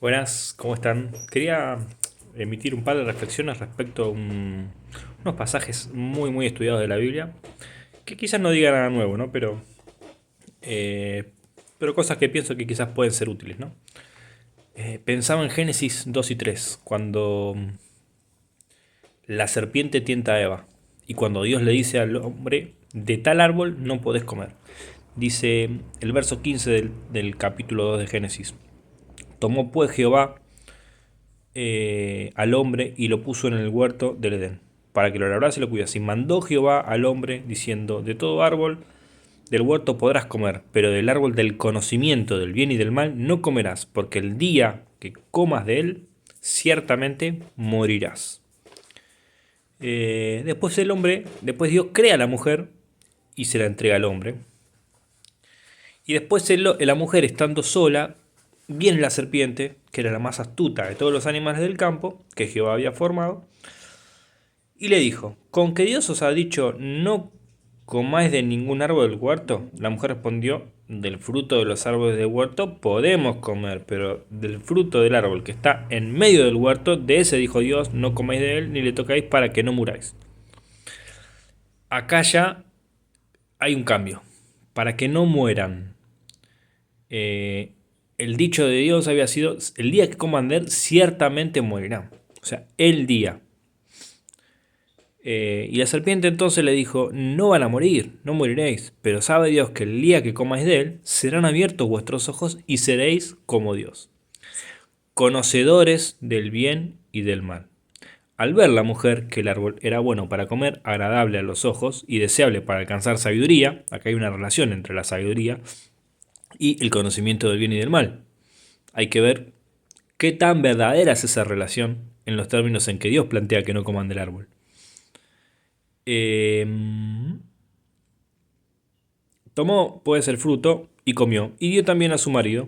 Buenas, ¿cómo están? Quería emitir un par de reflexiones respecto a unos pasajes muy estudiados de la Biblia, que quizás no digan nada nuevo, ¿no? Eh, pero cosas que pienso que quizás pueden ser útiles, ¿no? Pensaba en Génesis 2 y 3, cuando la serpiente tienta a Eva, y cuando Dios le dice al hombre, de tal árbol no podés comer. Dice el verso 15 del capítulo 2 de Génesis. Tomó pues Jehová al hombre y lo puso en el huerto del Edén, para que lo labrase y lo cuidase. Y mandó Jehová al hombre diciendo, de todo árbol del huerto podrás comer, pero del árbol del conocimiento del bien y del mal no comerás, porque el día que comas de él, ciertamente morirás. Después Dios crea a la mujer y se la entrega al hombre. Y después la mujer, estando sola, viene la serpiente, que era la más astuta de todos los animales del campo, que Jehová había formado, y le dijo, ¿con que Dios os ha dicho no comáis de ningún árbol del huerto? La mujer respondió, del fruto de los árboles del huerto podemos comer, pero del fruto del árbol que está en medio del huerto, de ese dijo Dios, no comáis de él ni le tocáis para que no muráis. Acá ya hay un cambio, para que no mueran. Eh, el dicho de Dios había sido, el día que coman de él ciertamente morirán. O sea, el día. Y la serpiente entonces le dijo, no van a morir, no moriréis, pero sabe Dios que el día que comáis de él, serán abiertos vuestros ojos y seréis como Dios, conocedores del bien y del mal. Al ver la mujer que el árbol era bueno para comer, agradable a los ojos y deseable para alcanzar sabiduría, acá hay una relación entre la sabiduría y el conocimiento del bien y del mal. Hay que ver qué tan verdadera es esa relación en los términos en que Dios plantea que no coman del árbol. Eh, Tomó pues el fruto y comió, y dio también a su marido,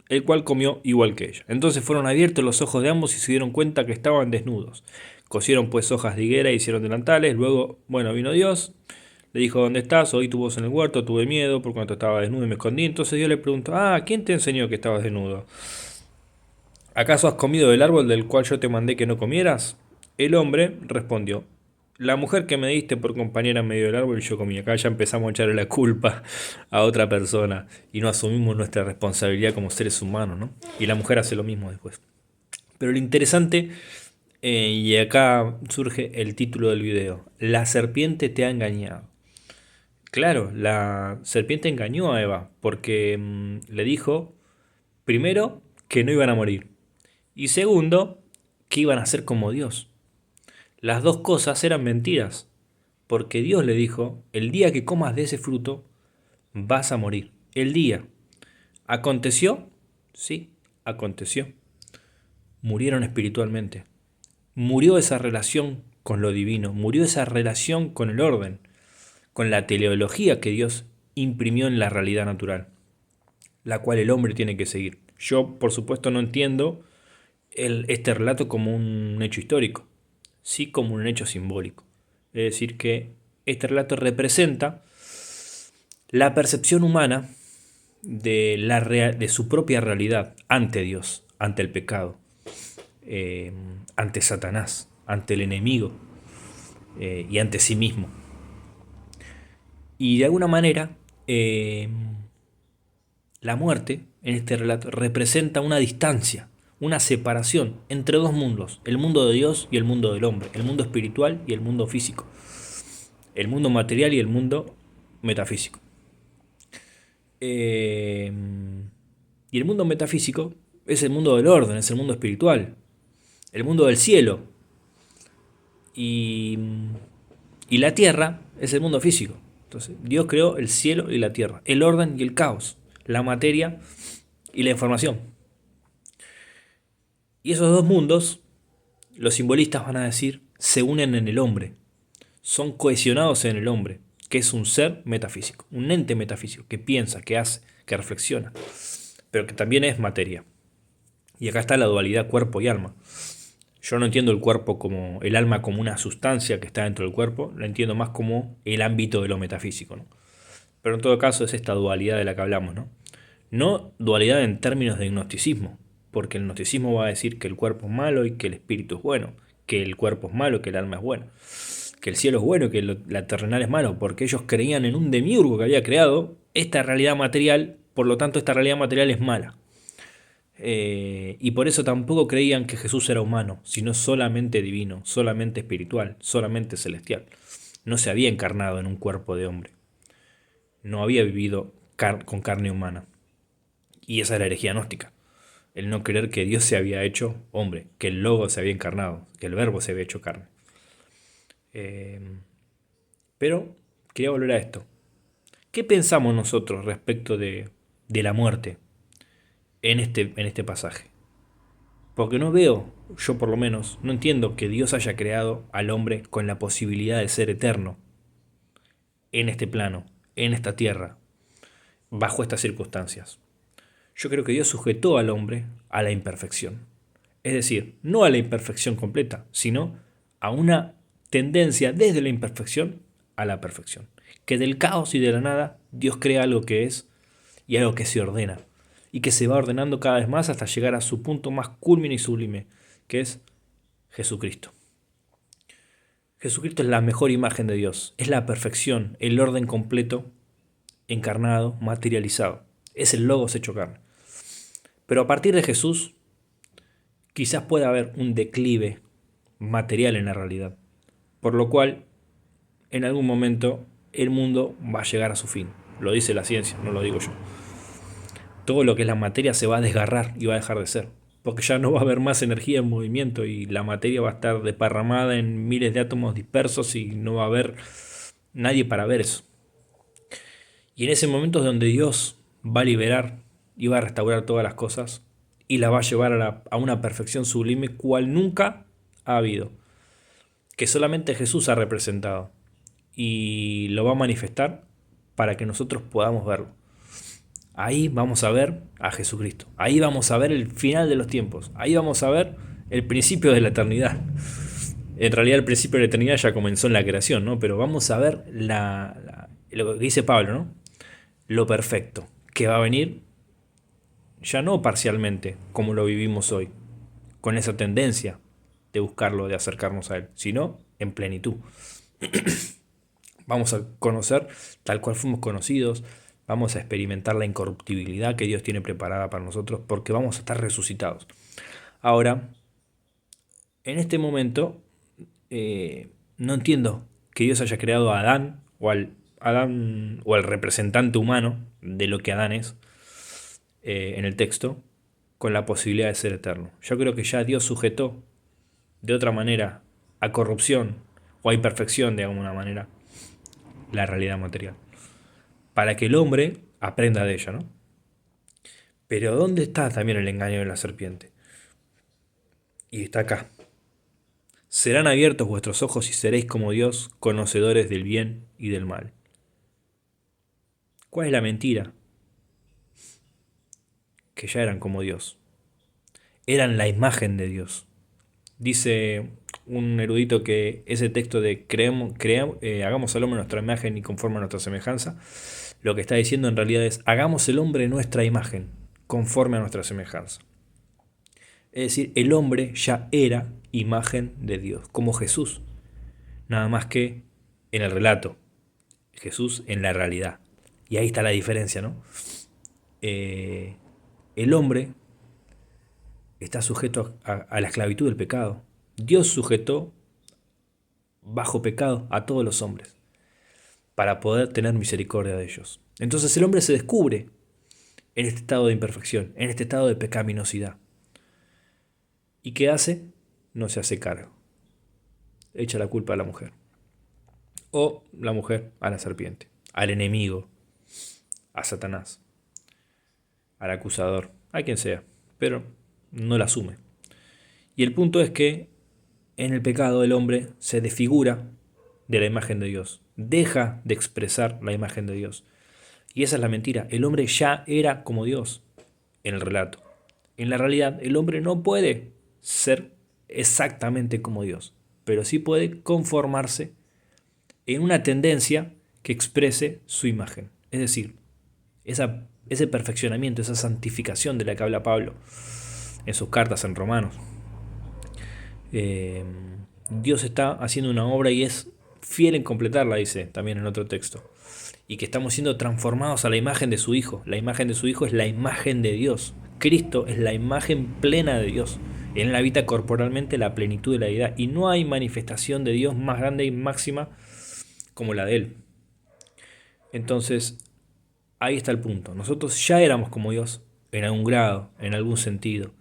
el cual comió igual que ella. Entonces fueron abiertos los ojos de ambos y se dieron cuenta que estaban desnudos. Cosieron pues hojas de higuera y hicieron delantales. Luego, vino Dios, le dijo, ¿dónde estás? Oí tu voz en el huerto, tuve miedo por cuanto estaba desnudo y me escondí. Entonces Dios le preguntó, ¿quién te enseñó que estabas desnudo? ¿Acaso has comido del árbol del cual yo te mandé que no comieras? El hombre respondió, la mujer que me diste por compañera en medio del árbol y yo comí. Acá ya empezamos a echarle la culpa a otra persona y no asumimos nuestra responsabilidad como seres humanos, ¿no? Y la mujer hace lo mismo después. Pero lo interesante, y acá surge el título del video, la serpiente te ha engañado. Claro, la serpiente engañó a Eva porque le dijo, primero, que no iban a morir. Y segundo, que iban a ser como Dios. Las dos cosas eran mentiras, porque Dios le dijo, el día que comas de ese fruto, vas a morir. El día. ¿Aconteció? Sí, aconteció. Murieron espiritualmente. Murió esa relación con lo divino, murió esa relación con el orden, con la teleología que Dios imprimió en la realidad natural, la cual el hombre tiene que seguir. Yo, por supuesto, no entiendo este relato como un hecho histórico, sí como un hecho simbólico. Es decir, que este relato representa la percepción humana de su propia realidad ante Dios, ante el pecado, ante Satanás, ante el enemigo y ante sí mismo. Y de alguna manera, la muerte en este relato representa una distancia, una separación entre dos mundos, el mundo de Dios y el mundo del hombre, el mundo espiritual y el mundo físico, el mundo material y el mundo metafísico. Y el mundo metafísico es el mundo del orden, es el mundo espiritual, el mundo del cielo. Y, y la tierra es el mundo físico. Entonces, Dios creó el cielo y la tierra, el orden y el caos, la materia y la información. Y esos dos mundos, los simbolistas van a decir, se unen en el hombre, son cohesionados en el hombre, que es un ser metafísico, un ente metafísico, que piensa, que hace, que reflexiona, pero que también es materia. Y acá está la dualidad cuerpo y alma. Yo no entiendo el alma como una sustancia que está dentro del cuerpo, la entiendo más como el ámbito de lo metafísico, ¿no? Pero en todo caso es esta dualidad de la que hablamos, ¿no? No dualidad en términos de gnosticismo, porque el gnosticismo va a decir que el cuerpo es malo y que el espíritu es bueno, que el cuerpo es malo, que el alma es buena, que el cielo es bueno, que la terrenal es malo, porque ellos creían en un demiurgo que había creado esta realidad material, por lo tanto esta realidad material es mala. Y por eso tampoco creían que Jesús era humano, sino solamente divino, solamente espiritual, solamente celestial. No se había encarnado en un cuerpo de hombre, no había vivido con carne humana. Y esa es la herejía gnóstica, el no creer que Dios se había hecho hombre, que el Logo se había encarnado, que el Verbo se había hecho carne. Eh, pero quería volver a esto. ¿Qué pensamos nosotros respecto de la muerte en este pasaje? Porque no veo, yo por lo menos, no entiendo que Dios haya creado al hombre con la posibilidad de ser eterno en este plano, en esta tierra, bajo estas circunstancias. Yo creo que Dios sujetó al hombre a la imperfección. Es decir, no a la imperfección completa, sino a una tendencia desde la imperfección a la perfección. Que del caos y de la nada Dios crea algo que es y algo que se ordena. Y que se va ordenando cada vez más hasta llegar a su punto más culmine y sublime, que es Jesucristo. Jesucristo es la mejor imagen de Dios, es la perfección, el orden completo, encarnado, materializado. Es el Logos hecho carne. Pero a partir de Jesús, quizás pueda haber un declive material en la realidad, por lo cual en algún momento el mundo va a llegar a su fin. Lo dice la ciencia, no lo digo yo. Todo lo que es la materia se va a desgarrar y va a dejar de ser, porque ya no va a haber más energía en movimiento y la materia va a estar desparramada en miles de átomos dispersos y no va a haber nadie para ver eso. Y en ese momento es donde Dios va a liberar y va a restaurar todas las cosas y las va a llevar a una perfección sublime cual nunca ha habido, que solamente Jesús ha representado y lo va a manifestar para que nosotros podamos verlo. Ahí vamos a ver a Jesucristo, ahí vamos a ver el final de los tiempos, ahí vamos a ver el principio de la eternidad. En realidad el principio de la eternidad ya comenzó en la creación, ¿no? Pero vamos a ver lo que dice Pablo, ¿no? Lo perfecto, que va a venir ya no parcialmente, como lo vivimos hoy, con esa tendencia de buscarlo, de acercarnos a Él, sino en plenitud. Vamos a conocer tal cual fuimos conocidos, vamos a experimentar la incorruptibilidad que Dios tiene preparada para nosotros, porque vamos a estar resucitados. Ahora, en este momento, no entiendo que Dios haya creado a Adán o al representante humano de lo que Adán es en el texto, con la posibilidad de ser eterno. Yo creo que ya Dios sujetó de otra manera a corrupción o a imperfección de alguna manera la realidad material, para que el hombre aprenda de ella, ¿no? Pero ¿dónde está también el engaño de la serpiente? Y está acá. Serán abiertos vuestros ojos y seréis como Dios, conocedores del bien y del mal. ¿Cuál es la mentira? Que ya eran como Dios. Eran la imagen de Dios. Dice un erudito que ese texto de hagamos al hombre nuestra imagen y conforme a nuestra semejanza, lo que está diciendo en realidad es hagamos el hombre nuestra imagen, conforme a nuestra semejanza. Es decir, el hombre ya era imagen de Dios, como Jesús, nada más que en el relato, Jesús en la realidad. Y ahí está la diferencia, ¿no? El hombre está sujeto a la esclavitud del pecado. Dios sujetó bajo pecado a todos los hombres para poder tener misericordia de ellos. Entonces el hombre se descubre en este estado de imperfección, en este estado de pecaminosidad. ¿Y qué hace? No se hace cargo. Echa la culpa a la mujer. O la mujer a la serpiente, al enemigo, a Satanás, al acusador, a quien sea, pero no la asume. Y el punto es que en el pecado el hombre se desfigura de la imagen de Dios, deja de expresar la imagen de Dios. Y esa es la mentira, el hombre ya era como Dios en el relato. En la realidad el hombre no puede ser exactamente como Dios, pero sí puede conformarse en una tendencia que exprese su imagen. Es decir, ese perfeccionamiento, esa santificación de la que habla Pablo, en sus cartas en Romanos. Dios está haciendo una obra y es fiel en completarla, dice también en otro texto. Y que estamos siendo transformados a la imagen de su Hijo. La imagen de su Hijo es la imagen de Dios. Cristo es la imagen plena de Dios. En Él habita corporalmente la plenitud de la deidad. Y no hay manifestación de Dios más grande y máxima como la de Él. Entonces, ahí está el punto. Nosotros ya éramos como Dios en algún grado, en algún sentido.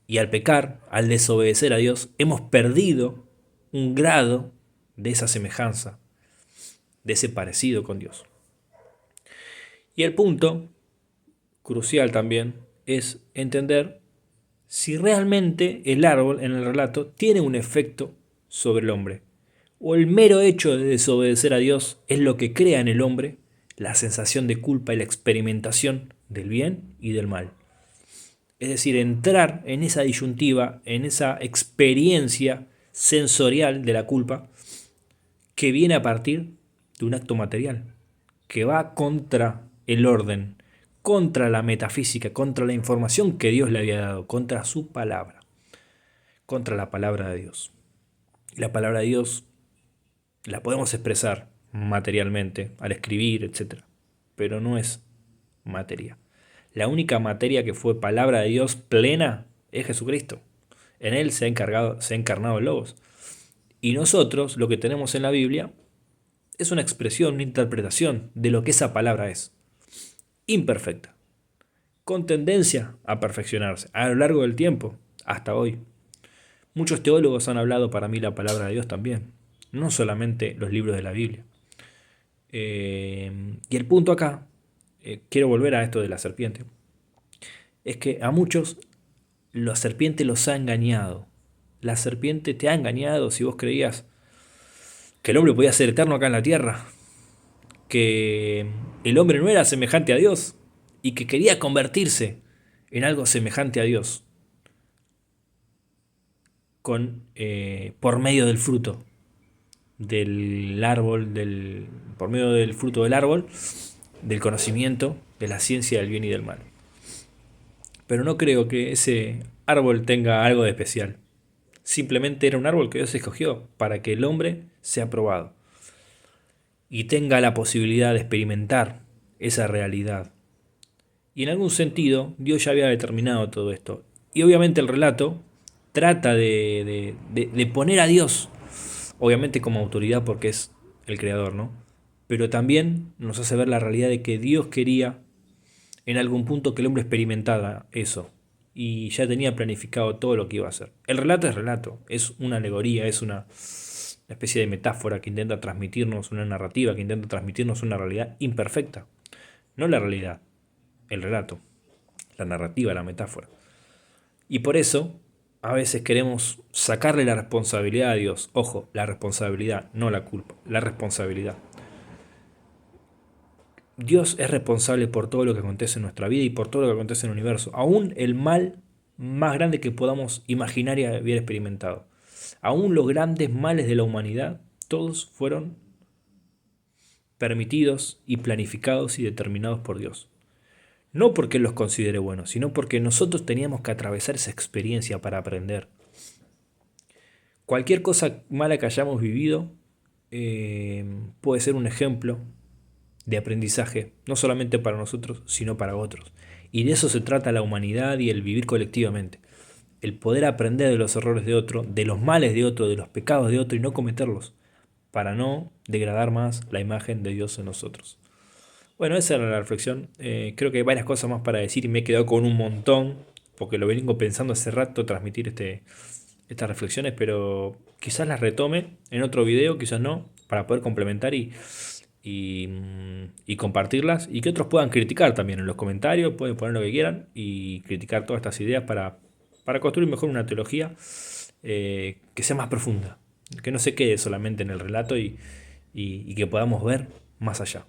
Y al pecar, al desobedecer a Dios, hemos perdido un grado de esa semejanza, de ese parecido con Dios. Y el punto crucial también es entender si realmente el árbol en el relato tiene un efecto sobre el hombre, o el mero hecho de desobedecer a Dios es lo que crea en el hombre la sensación de culpa y la experimentación del bien y del mal. Es decir, entrar en esa disyuntiva, en esa experiencia sensorial de la culpa que viene a partir de un acto material, que va contra el orden, contra la metafísica, contra la información que Dios le había dado, contra su palabra, contra la palabra de Dios. Y la palabra de Dios la podemos expresar materialmente, al escribir, etc. Pero no es materia. La única materia que fue palabra de Dios plena es Jesucristo. En Él se ha encarnado el Logos. Y nosotros, lo que tenemos en la Biblia, es una expresión, una interpretación de lo que esa palabra es. Imperfecta, con tendencia a perfeccionarse a lo largo del tiempo, hasta hoy. Muchos teólogos han hablado para mí la palabra de Dios también, no solamente los libros de la Biblia. Y el punto acá, quiero volver a esto de la serpiente, es que a muchos la serpiente los ha engañado. La serpiente te ha engañado si vos creías que el hombre podía ser eterno acá en la tierra, que el hombre no era semejante a Dios y que quería convertirse en algo semejante a Dios por medio del fruto del árbol, por medio del fruto del árbol, del conocimiento, de la ciencia del bien y del mal. Pero no creo que ese árbol tenga algo de especial. Simplemente era un árbol que Dios escogió para que el hombre sea probado y tenga la posibilidad de experimentar esa realidad. Y en algún sentido, Dios ya había determinado todo esto. Y obviamente el relato trata de poner a Dios, obviamente como autoridad porque es el creador, ¿no? Pero también nos hace ver la realidad de que Dios quería en algún punto que el hombre experimentara eso. Y ya tenía planificado todo lo que iba a hacer. El relato es relato, es una alegoría, es una especie de metáfora que intenta transmitirnos una narrativa, que intenta transmitirnos una realidad imperfecta. No la realidad, el relato, la narrativa, la metáfora. Y por eso a veces queremos sacarle la responsabilidad a Dios. Ojo, la responsabilidad, no la culpa, la responsabilidad. Dios es responsable por todo lo que acontece en nuestra vida y por todo lo que acontece en el universo. Aún el mal más grande que podamos imaginar y haber experimentado. Aún los grandes males de la humanidad, todos fueron permitidos y planificados y determinados por Dios. No porque Él los considere buenos, sino porque nosotros teníamos que atravesar esa experiencia para aprender. Cualquier cosa mala que hayamos vivido puede ser un ejemplo de aprendizaje, no solamente para nosotros, sino para otros. Y de eso se trata la humanidad y el vivir colectivamente. El poder aprender de los errores de otro, de los males de otro, de los pecados de otro y no cometerlos, para no degradar más la imagen de Dios en nosotros. Bueno, esa era la reflexión. Creo que hay varias cosas más para decir y me he quedado con un montón, porque lo vengo pensando hace rato transmitir estas reflexiones, pero quizás las retome en otro video, quizás no, para poder complementar y compartirlas y que otros puedan criticar también en los comentarios, pueden poner lo que quieran y criticar todas estas ideas para construir mejor una teología que sea más profunda, que no se quede solamente en el relato y que podamos ver más allá.